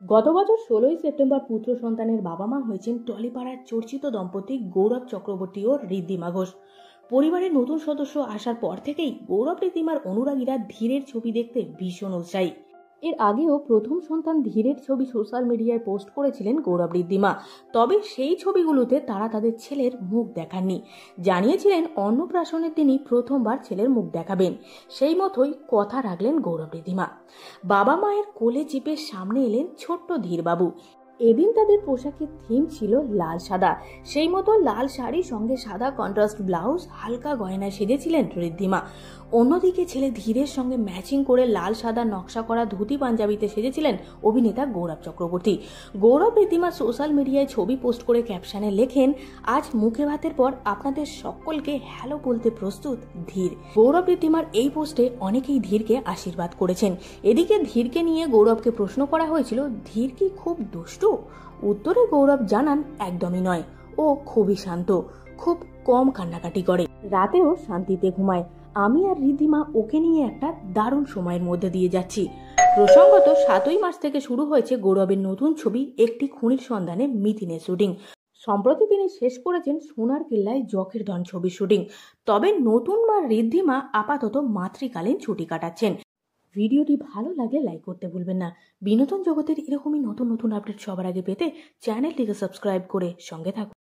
গত বছর 16ই সেপ্টেম্বর পুত্র সন্তানের বাবা মা হয়েছেন টলিপাড়ার চর্চিত দম্পতি গৌরব চক্রবর্তী ও ঋদ্ধিমা ঘোষ। পরিবারের নতুন সদস্য আসার পর থেকেই গৌরব ঋদ্ধিমার অনুরাগীরা ধীরের ছবি দেখতে ভীষণ উৎসাহী। এর আগেও প্রথম সন্তান ধীরের ছবি সোশ্যাল মিডিয়ায় পোস্ট করেছিলেন গৌরব ঋদ্ধিমা। তবে সেই ছবিগুলোতে তারা তাদের ছেলের মুখ দেখাননি। জানিয়েছিলেন অন্নপ্রাশনের দিনই প্রথমবার ছেলের মুখ দেখাবেন। সেই মতোই কথা রাখলেন গৌরব ঋদ্ধিমা। বাবা মায়ের কোলে চেপে সামনে এলেন ছোট্ট ধীরবাবু। এদিন তাদের পোশাকের থিম ছিল লাল সাদা। সেই মতো লাল শাড়ি সঙ্গে সাদা কন্ট্রাস্ট ব্লাউজ, হালকা গয়নায় সেজেছিলেন ঋদ্ধিমা। অন্যদিকে ছেলে ধীরের সঙ্গে ম্যাচিং করে লাল সাদা নকশা করা ধুতি পাঞ্জাবিতে সেজেছিলেন অভিনেতা গৌরব চক্রবর্তী। গৌরব ঋদ্ধিমা সোশ্যাল মিডিয়ায় ছবি পোস্ট করে ক্যাপশনে লেখেন, আজ মুখে ভাতের পর আপনাদের সকলকে হ্যালো বলতে প্রস্তুত ধীর। গৌরব ঋদ্ধিমার এই পোস্টে অনেকেই ধীরকে আশীর্বাদ করেছেন। এদিকে ধীরকে নিয়ে গৌরবকে প্রশ্ন করা হয়েছিল, ধীর কি খুব দুষ্টু? উত্তরে গৌরব জানান, একদমই নয়, ও খুবই শান্ত, খুব কম কান্নাকাটি করে, রাতেও শান্তিতে ঘুমায়। আমি আর ঋদ্ধিমা ওকে নিয়ে একটা দারুণ সময়ের মধ্যে দিয়ে যাচ্ছি। প্রসঙ্গত 7ই মার্চ থেকে শুরু হয়েছে গৌরবের নতুন ছবি একটি খুনির সন্ধানে মিথিনের শুটিং। সম্প্রতি তিনি শেষ করেছেন সোনার কিল্লায় জখের ধন ছবির শুটিং। তবে নতুন মা ঋদ্ধিমা আপাতত মাতৃকালীন ছুটি কাটাচ্ছেন। ভিডিওটি ভালো লাগলে লাইক করতে ভুলবেন না। বিনোদন জগতের এরকমই নতুন নতুন আপডেট সবার আগে পেতে চ্যানেলটিকে সাবস্ক্রাইব করে সঙ্গে থাকুন।